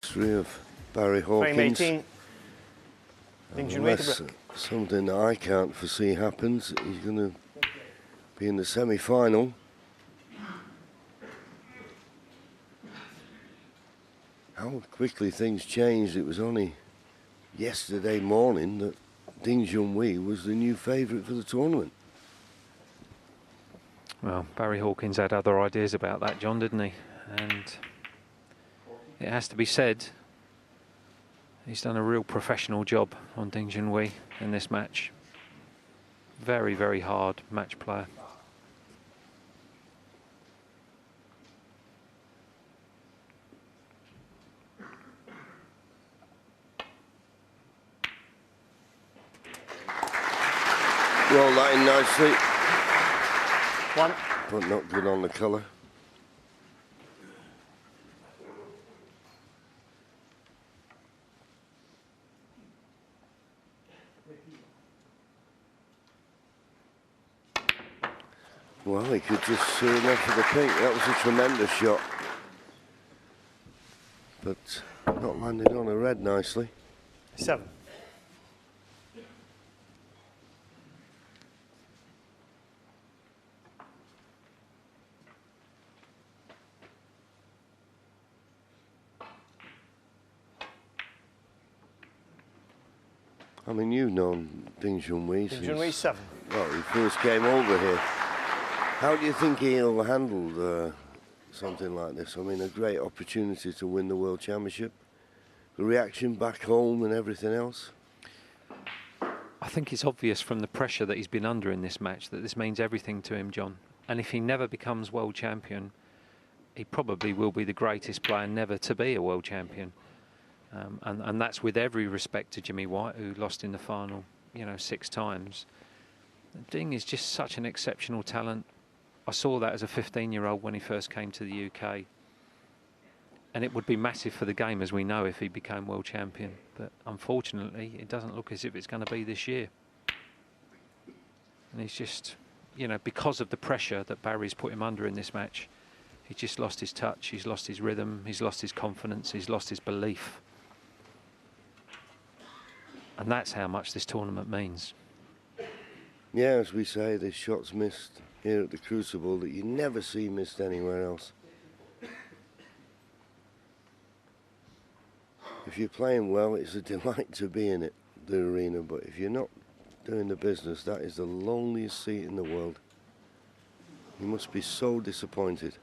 victory of Barry Frame Hawkins. 18. Unless something that I can't foresee happens, he's going to be in the semi-final. How quickly things changed. It was only yesterday morning that Ding Junhui was the new favourite for the tournament. Well, Barry Hawkins had other ideas about that, John, didn't he? And it has to be said, he's done a real professional job on Ding Junhui in this match. Very, very hard match player. Roll that in nicely. One. But not good on the colour. Well, he could just enough for the pink. That was a tremendous shot. But not landed on a red nicely. 7. I mean, you've known Ding Junhui Ding Junhui 7. Well, he first came over here. How do you think he'll handle something like this? I mean, a great opportunity to win the World Championship. The reaction back home and everything else. I think it's obvious from the pressure that he's been under in this match that this means everything to him, John. And if he never becomes world champion, he probably will be the greatest player never to be a world champion. And that's with every respect to Jimmy White, who lost in the final, 6 times. Ding is just such an exceptional talent. I saw that as a 15-year-old when he first came to the UK. And it would be massive for the game, as we know, if he became world champion. But unfortunately, it doesn't look as if it's going to be this year. And he's just, because of the pressure that Barry's put him under in this match, he's just lost his touch, he's lost his rhythm, he's lost his confidence, he's lost his belief. And that's how much this tournament means. Yeah, as we say, there's shots missed here at the Crucible that you never see missed anywhere else. If you're playing well, it's a delight to be in it, the arena, but if you're not doing the business, that is the loneliest seat in the world. You must be so disappointed.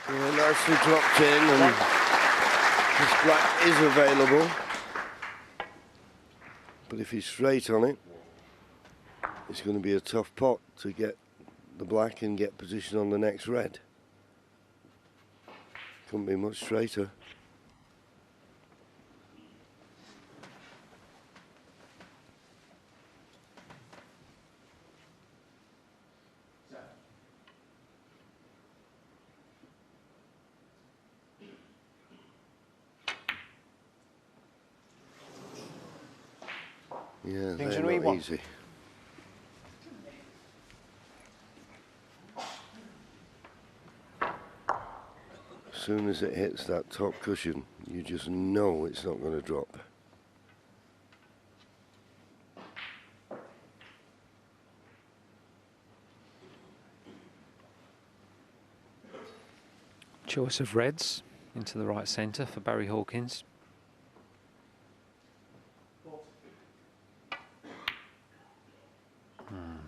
Yeah, nicely dropped in, and this black is available. But if he's straight on it, it's going to be a tough pot to get the black and get position on the next red. Couldn't be much straighter. Yeah, they're not easy. As soon as it hits that top cushion, you just know it's not going to drop. Choice of reds into the right centre for Barry Hawkins.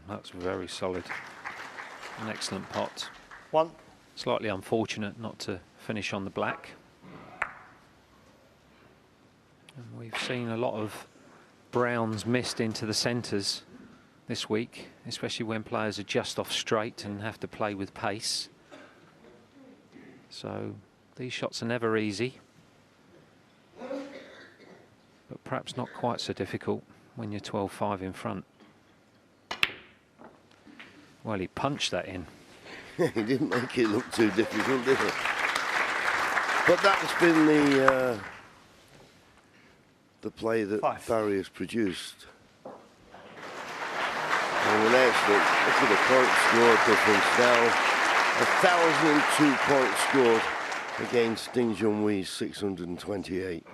That's very solid. An excellent pot. 1. Slightly unfortunate not to finish on the black. And we've seen a lot of browns missed into the centres this week, especially when players are just off straight and have to play with pace. So these shots are never easy. but perhaps not quite so difficult when you're 12-5 in front. Well, he punched that in. He didn't make it look too difficult, did he? But that's been the play that 5. Barry has produced. And an excellent, look at the point score difference now. 1,002 points scored against Ding Junhui's 628.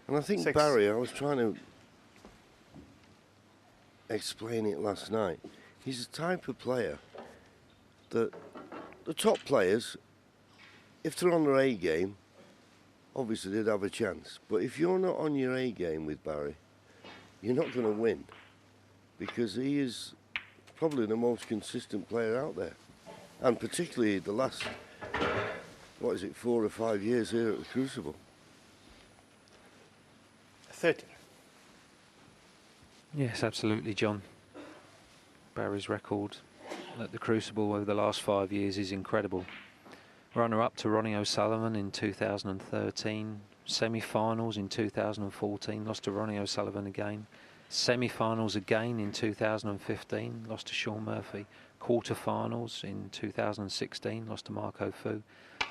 And I think 6. Barry, I was trying to explain it last night. He's the type of player that the top players, if they're on their A game, obviously they'd have a chance. But if you're not on your A game with Barry, you're not going to win, because he is probably the most consistent player out there. And particularly the last, 4 or 5 years here at the Crucible. 13. Yes, absolutely, John. Barry's record at the Crucible over the last 5 years is incredible. Runner-up to Ronnie O'Sullivan in 2013, semi-finals in 2014, lost to Ronnie O'Sullivan again, semi-finals again in 2015, lost to Sean Murphy, quarter-finals in 2016, lost to Marco Fu,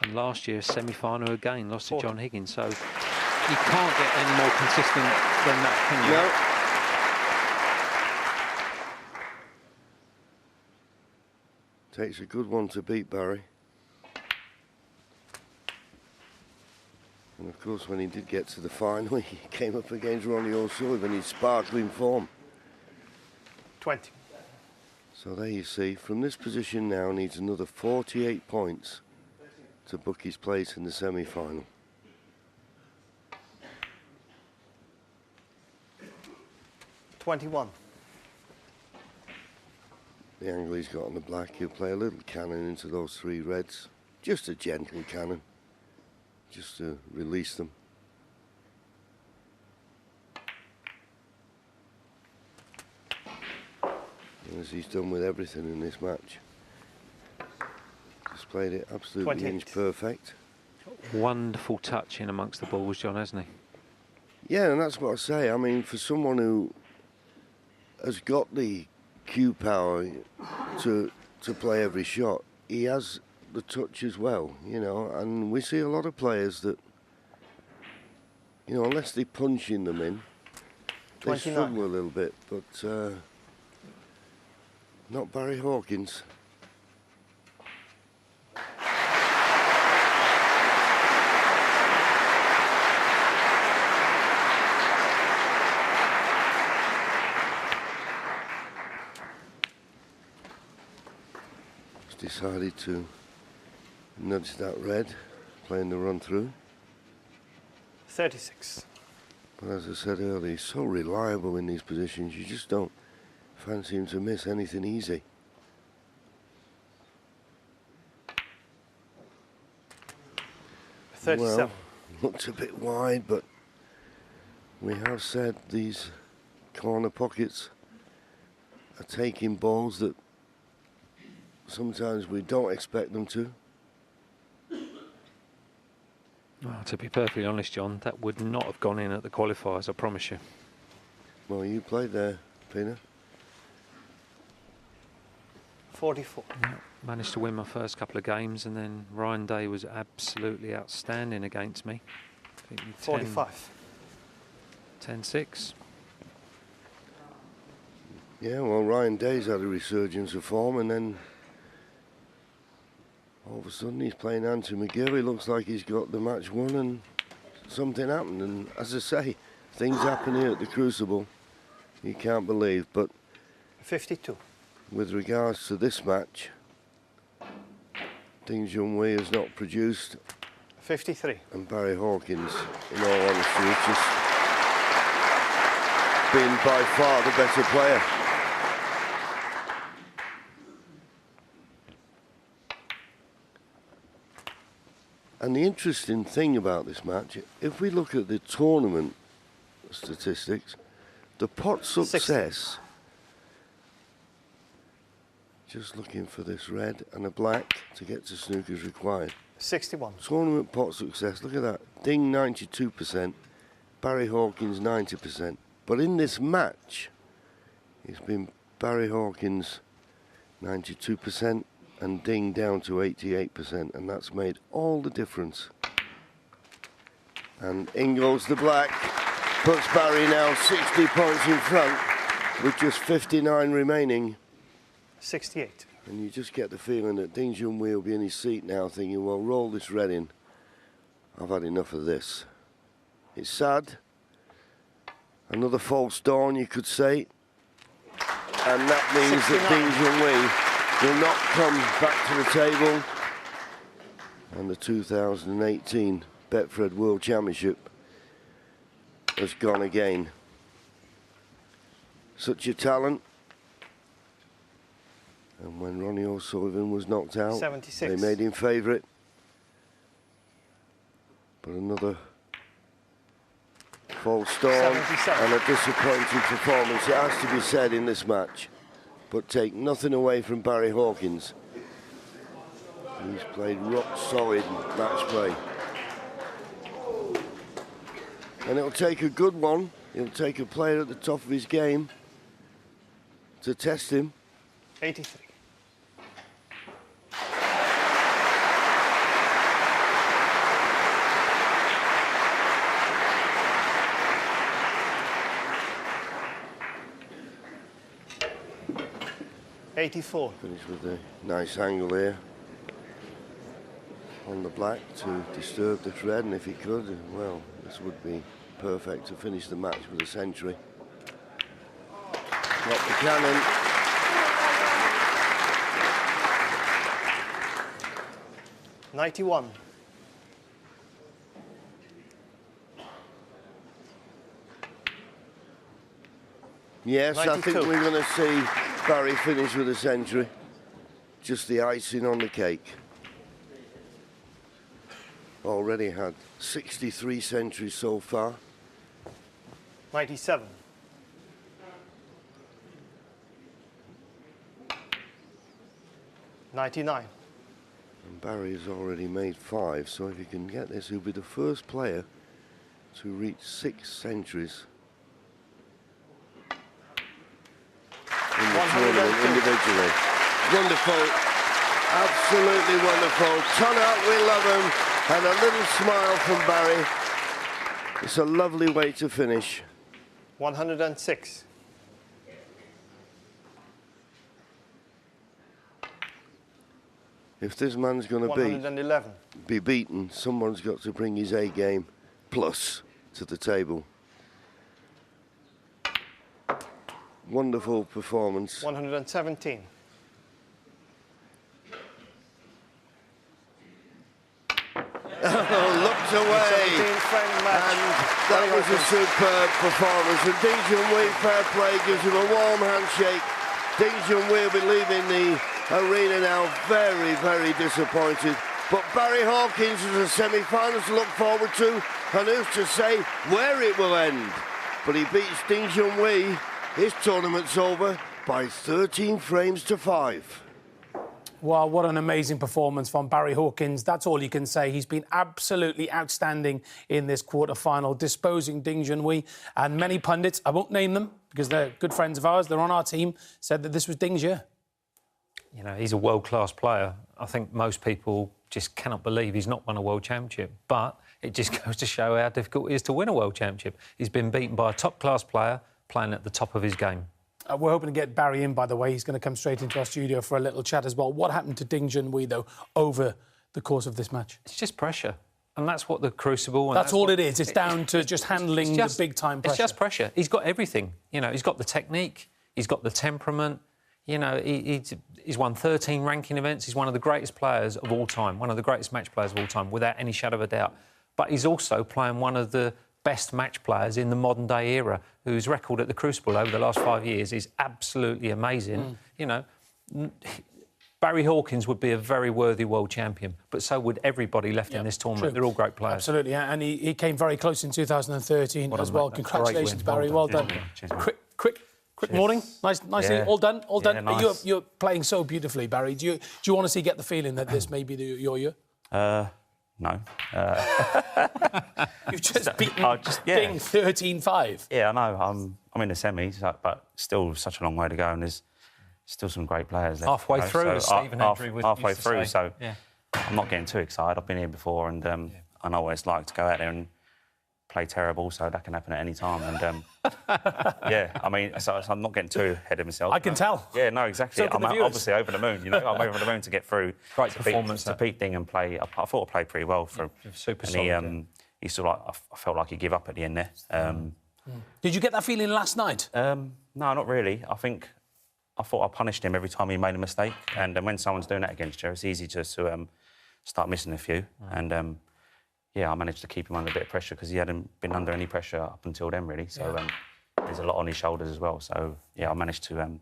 and last year semi-final again, lost to John Higgins. So you can't get any more consistent than that, can you? No. Takes a good one to beat Barry. And of course, when he did get to the final, he came up against Ronnie O'Sullivan in sparkling form. 20. So there you see, from this position now, needs another 48 points to book his place in the semi-final. $21. The angle he's got on the black, he'll play a little cannon into those 3 reds. Just a gentle cannon, just to release them. As he's done with everything in this match. Just played it absolutely 28. inch perfect. Wonderful touch in amongst the balls, John, hasn't he? Yeah, and that's what I say. I mean, for someone who has got the cue power to play every shot, he has the touch as well, you know. And we see a lot of players that, you know, unless they're punching them in, they 29. struggle a little bit. But not Barry Hawkins. Decided to nudge that red, playing the run through. 36. But as I said earlier, he's so reliable in these positions, you just don't fancy him to miss anything easy. Well, looked a bit wide, but we have said these corner pockets are taking balls that sometimes we don't expect them to. Well, to be perfectly honest, John, that would not have gone in at the qualifiers, I promise you. Well, you played there, Pina. 44. Yeah, managed to win my first couple of games, and then Ryan Day was absolutely outstanding against me. 45. 10-6. Yeah, well, Ryan Day's had a resurgence of form, and then all of a sudden he's playing Anthony McGill. He looks like he's got the match won, and something happened. And as I say, things happen here at the Crucible you can't believe. But 52. with regards to this match, Ding Junhui has not produced. 53. And Barry Hawkins, in all honesty, has just been by far the better player. And the interesting thing about this match, if we look at the tournament statistics, the pot success just looking for this red and a black to get to snooker is required. 61. Tournament pot success, look at that. Ding 92%, Barry Hawkins 90%. But in this match, it's been Barry Hawkins 92% and Ding down to 88%, and that's made all the difference. And in goes the black, puts Barry now 60 points in front with just 59 remaining. 68. And you just get the feeling that Ding Junhui will be in his seat now thinking, well, roll this red in. I've had enough of this. It's sad. Another false dawn, you could say. And that means 69. that Ding Junhui will not come back to the table. And the 2018 Betfred World Championship has gone again. Such a talent. And when Ronnie O'Sullivan was knocked out, 76. they made him favourite. But another false storm 77. and a disappointing performance, it has to be said, in this match. But take nothing away from Barry Hawkins. He's played rock solid match play. And it'll take a good one. It'll take a player at the top of his game to test him. 83. $84. Finish with a nice angle here on the black to disturb the thread, and if he could, well, this would be perfect to finish the match with a century. Drop the cannon. $91. Yes, I think 92. we're going to see Barry finish with a century. Just the icing on the cake. Already had 63 centuries so far. 97. $99. And Barry has already made 5, so if he can get this, he'll be the first player to reach 6 centuries in the tournament 102. individually. Wonderful, absolutely wonderful. Ton out, we love him, and a little smile from Barry. It's a lovely way to finish. 106. If this man's going to 111. be beaten, someone's got to bring his A game plus to the table. Wonderful performance. 117. Looked away. 17 frame match. And that was a superb performance. And Ding Junhui, fair play, gives him a warm handshake. Ding Junhui will be leaving the arena now very, very disappointed. But Barry Hawkins has a semi-final to look forward to, and who's to say where it will end. But he beats Ding Junhui. His tournament's over by 13 frames to 5. Wow, what an amazing performance from Barry Hawkins. That's all you can say. He's been absolutely outstanding in this quarter-final, disposing Ding Junhui. And many pundits, I won't name them because they're good friends of ours, they're on our team, said that this was Ding's year. You know, he's a world-class player. I think most people just cannot believe he's not won a world championship. But it just goes to show how difficult it is to win a world championship. He's been beaten by a top-class player playing at the top of his game. We're hoping to get Barry in, by the way. He's going to come straight into our studio for a little chat as well. What happened to Ding Junhui, though, over the course of this match? It's just pressure. And that's what the Crucible... And that's all it is. It's down to just handling the big-time pressure. It's just pressure. He's got everything. You know, he's got the technique, he's got the temperament. You know, he's won 13 ranking events. He's one of the greatest players of all time, one of the greatest match players of all time, without any shadow of a doubt. But he's also playing one of the best match players in the modern-day era, whose record at the Crucible over the last 5 years is absolutely amazing. You know, Barry Hawkins would be a very worthy world champion, but so would everybody left in this tournament. True. They're all great players. Absolutely, and he came very close in 2013 as well. Congratulations, Barry. Well done. Cheers, Quick Quick morning. Nicely. Yeah. All done. All Yeah, done. nice. You're playing so beautifully, Barry. Do you honestly get the feeling that this may be your year? No. You've just beaten yeah. Ding 13-5. Yeah, I know. I'm in the semis, but still such a long way to go, and there's still some great players left. Halfway through, as Stephen Hendry would halfway used to through. say. So Yeah. I'm not getting too excited. I've been here before, and I know what it's like to go out there and play terrible, so that can happen at any time. And yeah, I mean, so I'm not getting too ahead of myself. I can tell. Yeah, no, exactly. So can I'm the viewers. obviously over the moon. You know, I'm over the moon to get through. Great to performance, to that. beat Ding and play. I thought I played pretty well for. Super and solid. he sort of like I felt like he gave up at the end there. Did you get that feeling last night? No, not really. I thought I punished him every time he made a mistake, and when someone's doing that against you, it's easy just to start missing a few. And yeah, I managed to keep him under a bit of pressure because he hadn't been under any pressure up until then, really. So there's a lot on his shoulders as well. So yeah, I managed to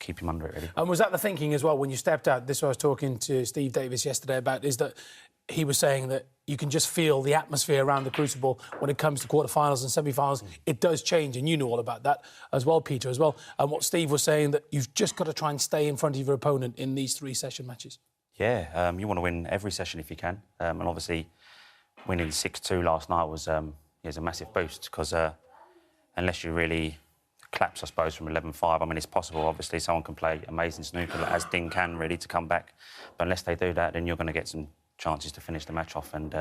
keep him under it, really. And was that the thinking as well when you stepped out? This I was talking to Steve Davis yesterday about, is that he was saying that you can just feel the atmosphere around the Crucible when it comes to quarterfinals and semi-finals. It does change, and you know all about that as well, Peter, as well. And what Steve was saying, that you've just got to try and stay in front of your opponent in these 3 session matches. Yeah, you want to win every session if you can. And obviously, winning 6-2 last night was a massive boost because unless you really collapse, I suppose, from 11-5, I mean, it's possible, obviously, someone can play amazing snooker, as Ding can, really, to come back. But unless they do that, then you're going to get some chances to finish the match off. And,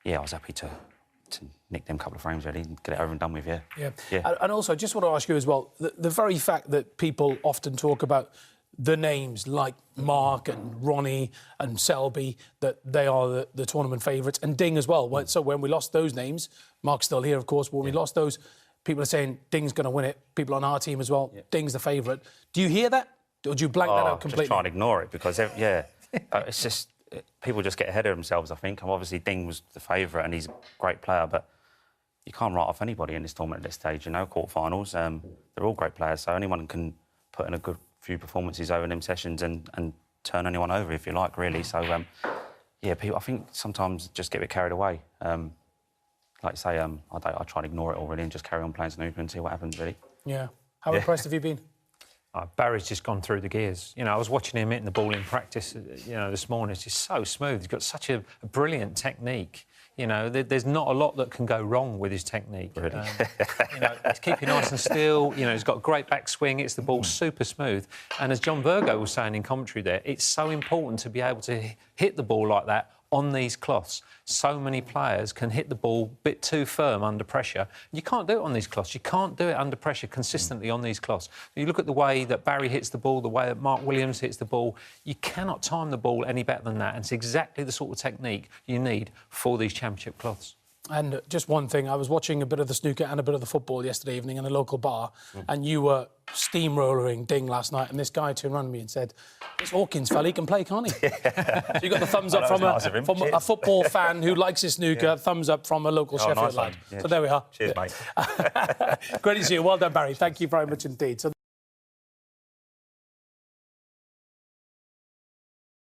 yeah, I was happy to nick them couple of frames, really, and get it over and done with, yeah. And also, I just want to ask you as well, the very fact that people often talk about the names like Mark and Ronnie and Selby, that they are the tournament favourites, and Ding as well. So when we lost those names, Mark's still here, of course, but when we lost those, people are saying Ding's going to win it. People on our team as well, Ding's the favourite. Do you hear that? Or do you blank that out completely? Just try and ignore it because, it's just... People just get ahead of themselves, I think. Obviously, Ding was the favourite and he's a great player, but you can't write off anybody in this tournament at this stage, you know, quarterfinals. They're all great players, so anyone can put in a good few performances over them sessions and turn anyone over, if you like, really. So, yeah, people, I think sometimes just get a bit carried away. Like I say, I try and ignore it all, really, and just carry on playing snooker and see what happens, really. Yeah. How impressed have you been? Barry's just gone through the gears. You know, I was watching him hitting the ball in practice, this morning. It's just so smooth. He's got such a brilliant technique. You know, there's not a lot that can go wrong with his technique. Really? He's keeping nice and still. You know, he's got a great backswing. It's the ball super smooth. And as John Virgo was saying in commentary there, it's so important to be able to hit the ball like that on these cloths. So many players can hit the ball a bit too firm under pressure. You can't do it on these cloths. You can't do it under pressure consistently on these cloths. You look at the way that Barry hits the ball, the way that Mark Williams hits the ball, you cannot time the ball any better than that. And it's exactly the sort of technique you need for these championship cloths. And just one thing, I was watching a bit of the snooker and a bit of the football yesterday evening in a local bar, and you were steamrollering Ding last night, and this guy turned around to me and said, "This Hawkins fella, he can play, can't he?" So you got the thumbs up from a football fan who likes his snooker, thumbs up from a local Sheffield lad. So there we are. Cheers, mate. Great to see you. Well done, Barry. Thank you very much indeed. So